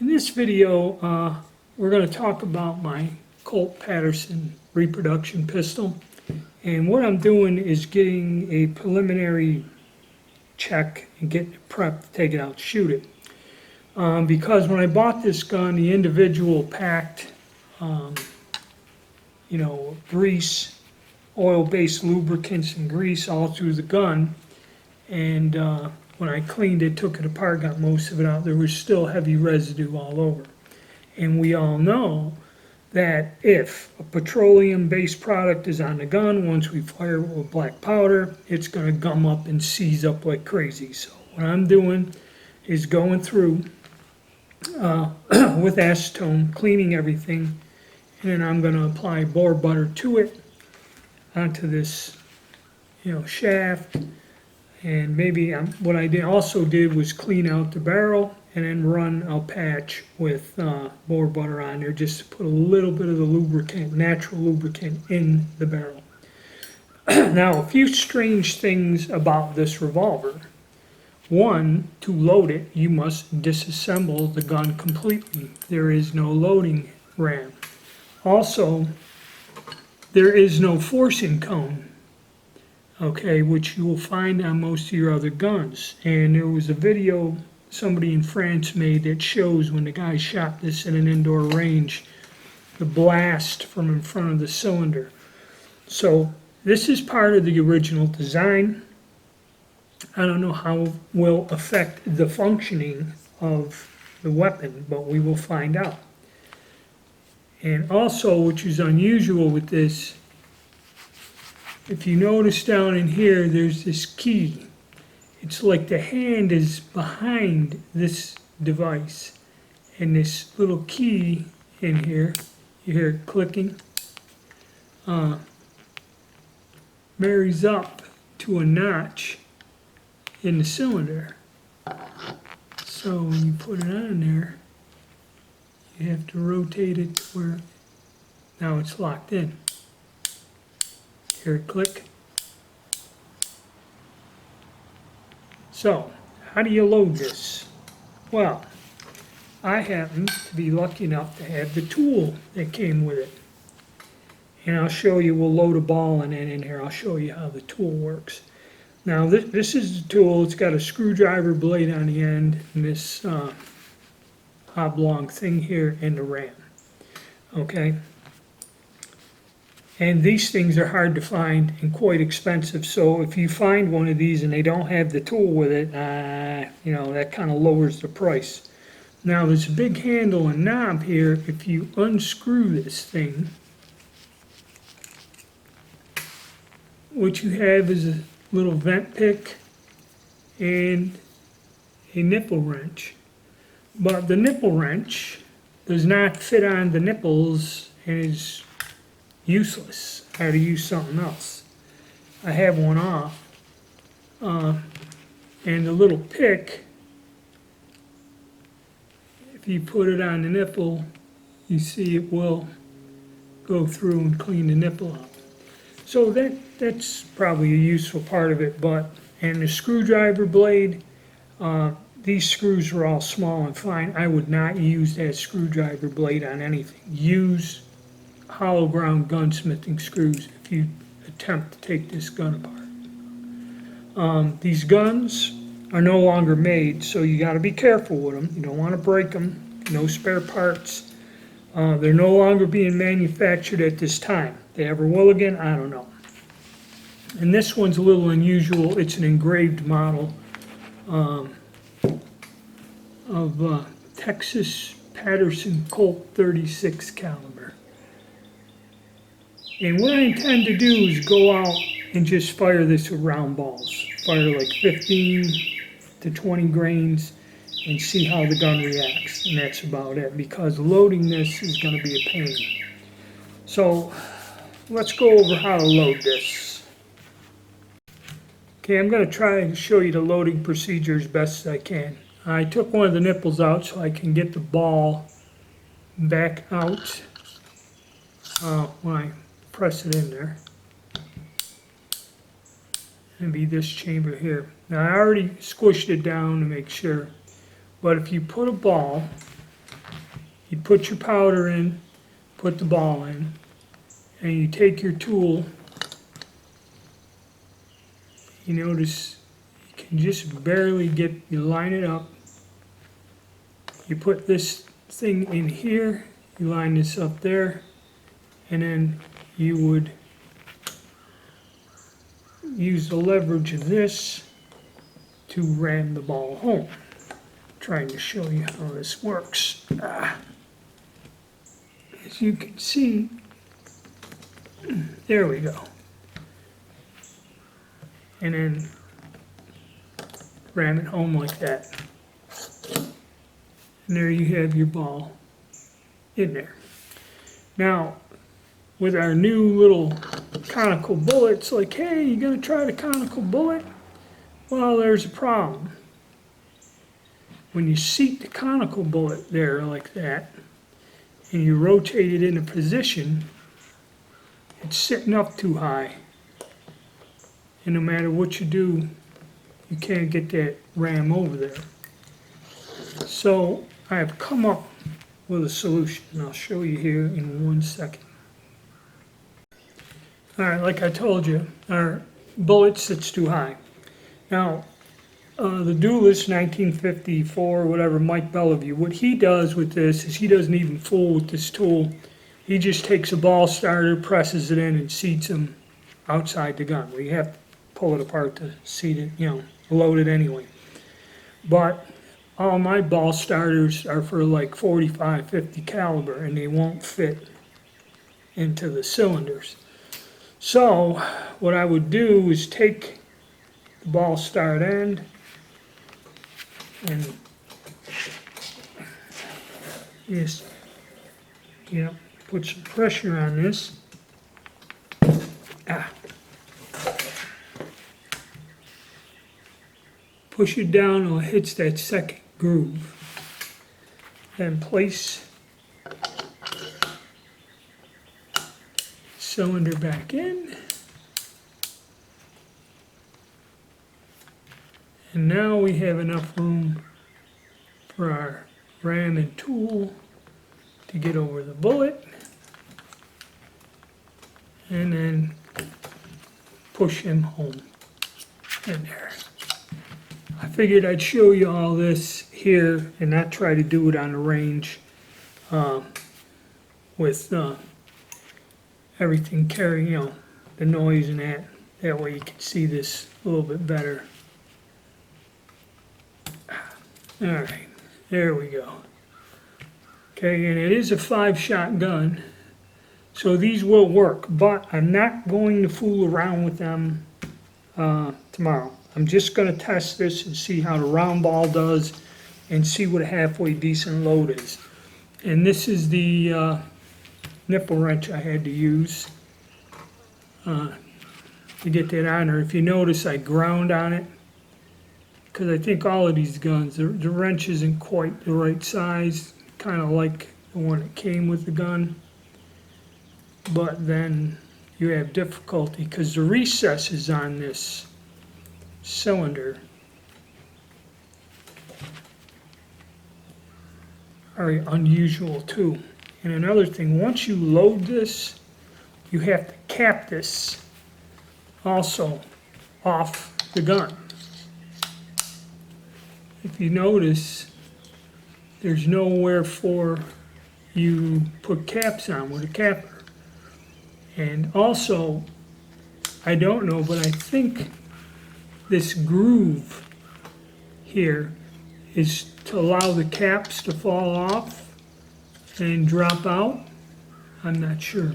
In this video, we're going to talk about my Colt Patterson reproduction pistol. And what I'm doing is getting a preliminary check and getting it prepped to take it out to shoot it. Because when I bought this gun, the individual packed, grease, oil-based lubricants and grease all through the gun. And when I cleaned it, took it apart, got most of it out, there was still heavy residue all over. And we all know that if a petroleum-based product is on the gun, once we fire it with black powder, it's going to gum up and seize up like crazy. So what I'm doing is going through with acetone, cleaning everything, and then I'm going to apply bore butter to it, onto this, shaft. And maybe what I also did was clean out the barrel and then run a patch with bore butter on there just to put a little bit of the lubricant, natural lubricant, in the barrel. Now, a few strange things about this revolver. One, to load it, you must disassemble the gun completely. There is no loading ram. Also, there is no forcing cone. Okay, which you will find on most of your other guns. And there was a video somebody in France made that shows when the guy shot this in an indoor range, the blast from in front of the cylinder. So this is part of the original design. I don't know how it will affect the functioning of the weapon, but we will find out. And also, which is unusual with this, if you notice down in here, there's this key. It's like the hand is behind this device. And this little key in here, you hear it clicking, marries up to a notch in the cylinder. So when you put it on there, you have to rotate it to where now it's locked in. Hear it click. So, how do you load this? Well, I happen to be lucky enough to have the tool that came with it. And I'll show you, we'll load a ball and then in here I'll show you how the tool works. Now this is the tool. It's got a screwdriver blade on the end and this oblong thing here and the ram. Okay? And these things are hard to find and quite expensive. So if you find one of these and they don't have the tool with it, that kind of lowers the price. Now this big handle and knob here, if you unscrew this thing, what you have is a little vent pick and a nipple wrench. But the nipple wrench does not fit on the nipples and is useless. I had to use something else. I have one off. And the little pick, if you put it on the nipple, you see it will go through and clean the nipple out. So that's probably a useful part of it. And the screwdriver blade, these screws are all small and fine. I would not use that screwdriver blade on anything. Use hollow ground gunsmithing screws if you attempt to take this gun apart. These guns are no longer made, so you got to be careful with them. You don't want to break them. No spare parts. They're no longer being manufactured at this time. They ever will again? I don't know. And this one's a little unusual. It's an engraved model of Texas Patterson Colt 36 caliber. And what I intend to do is go out and just fire this with round balls. Fire like 15 to 20 grains and see how the gun reacts. And that's about it, because loading this is going to be a pain. So let's go over how to load this. Okay, I'm going to try and show you the loading procedure as best as I can. I took one of the nipples out so I can get the ball back out when I press it in there. And be this chamber here. Now I already squished it down to make sure, but if you put a ball you put your powder in, put the ball in, and you take your tool. You notice you can just barely you line it up. You put this thing in here, you line this up there, and then you would use the leverage of this to ram the ball home. Trying to show you how this works. As you can see, there we go. And then ram it home like that. And there you have your ball in there. Now, with our new little conical bullets, like, hey, you gonna try the conical bullet? Well, there's a problem. When you seat the conical bullet there like that, and you rotate it into position, it's sitting up too high. And no matter what you do, you can't get that ram over there. So I have come up with a solution, and I'll show you here in 1 second. All right, like I told you, our bullet sits too high. Now, the Duelist 1954, whatever, Mike Bellevue, what he does with this is he doesn't even fool with this tool. He just takes a ball starter, presses it in, and seats them outside the gun. We have to pull it apart to seat it, load it anyway. But all my ball starters are for like 45, 50 caliber, and they won't fit into the cylinders. So what I would do is take the ball start end and just, put some pressure on this. Push it down until it hits that second groove. Then place cylinder back in. And now we have enough room for our ram and tool to get over the bullet. And then push him home in there. I figured I'd show you all this here and not try to do it on the range with everything carrying, the noise and that. That way you can see this a little bit better. All right, there we go. Okay, and it is a 5-shot gun, so these will work, but I'm not going to fool around with them tomorrow. I'm just going to test this and see how the round ball does and see what a halfway decent load is. And this is the nipple wrench I had to use to get that on there. If you notice, I ground on it because I think all of these guns, the wrench isn't quite the right size, kind of like the one that came with the gun. But then you have difficulty because the recesses on this cylinder are unusual too. And another thing, once you load this, you have to cap this also off the gun. If you notice, there's nowhere for you put caps on with a capper. And also, I don't know, but I think this groove here is to allow the caps to fall off and drop out. I'm not sure.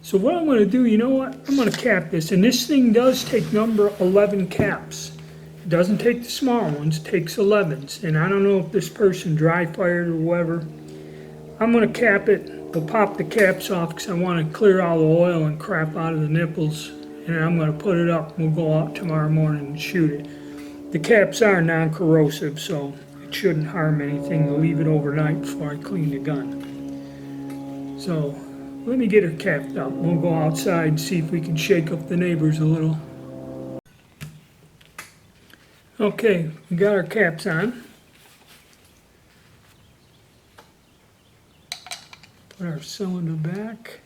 So what I'm going to do, you know what? I'm going to cap this. And this thing does take number 11 caps. It doesn't take the small ones, it takes 11s. And I don't know if this person dry fired or whatever. I'm going to cap it. We'll pop the caps off because I want to clear all the oil and crap out of the nipples. And I'm going to put it up. We'll go out tomorrow morning and shoot it. The caps are non-corrosive, so it shouldn't harm anything to leave it overnight before I clean the gun. So let me get her capped up. We'll go outside and see if we can shake up the neighbors a little. Okay, we got our caps on. Put our cylinder back.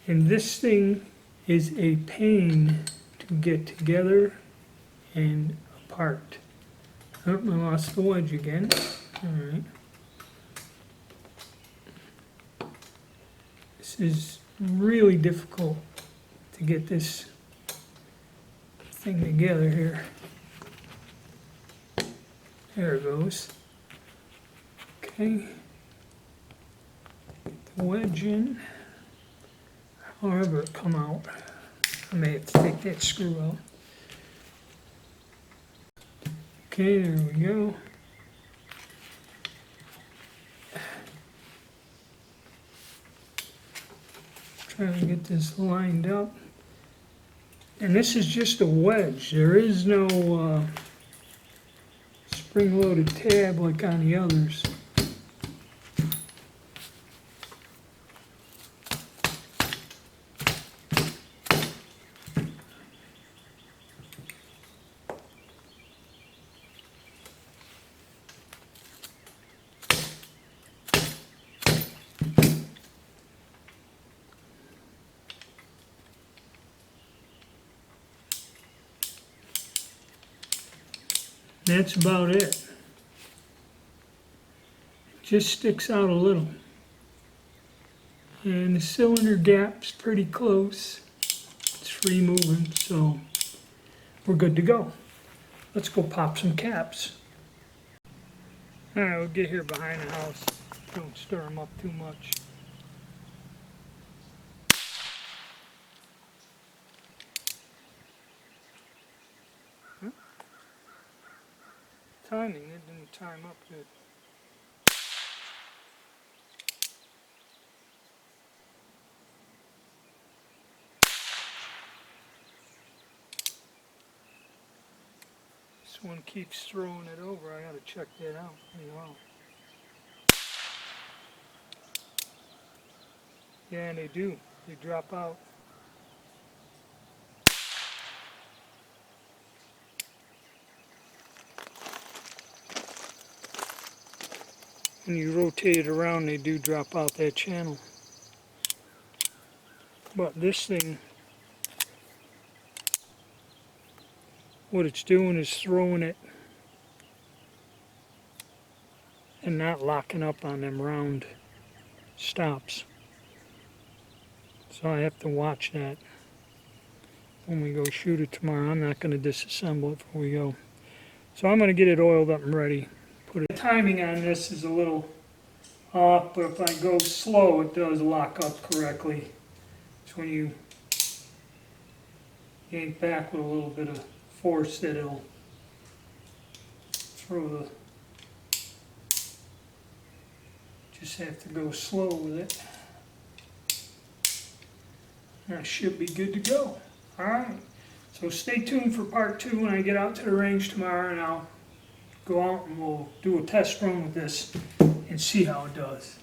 And this thing is a pain to get together and apart. Oh, I lost the wedge again. All right. This is really difficult to get this thing together here. There it goes. Okay. Get the wedge in. However it come out. I may have to take that screw out. Okay, there we go. Trying to get this lined up. And this is just a wedge. There is no spring-loaded tab like on the others. That's about it. Just sticks out a little. And the cylinder gap's pretty close. It's free moving, so we're good to go. Let's go pop some caps. All right, we'll get here behind the house. Don't stir them up too much. Timing, it didn't time up good. This one keeps throwing it over. I gotta check that out. Wow. Yeah, and they do. They drop out. When you rotate it around, they do drop out that channel. But this thing, what it's doing is throwing it and not locking up on them round stops. So I have to watch that when we go shoot it tomorrow. I'm not going to disassemble it before we go. So I'm going to get it oiled up and ready. The timing on this is a little off, but if I go slow, it does lock up correctly. It's when you yank back with a little bit of force that it'll throw the... Just have to go slow with it. And I should be good to go. Alright, so stay tuned for part 2 when I get out to the range tomorrow, and I'll go out and we'll do a test run with this and see how it does.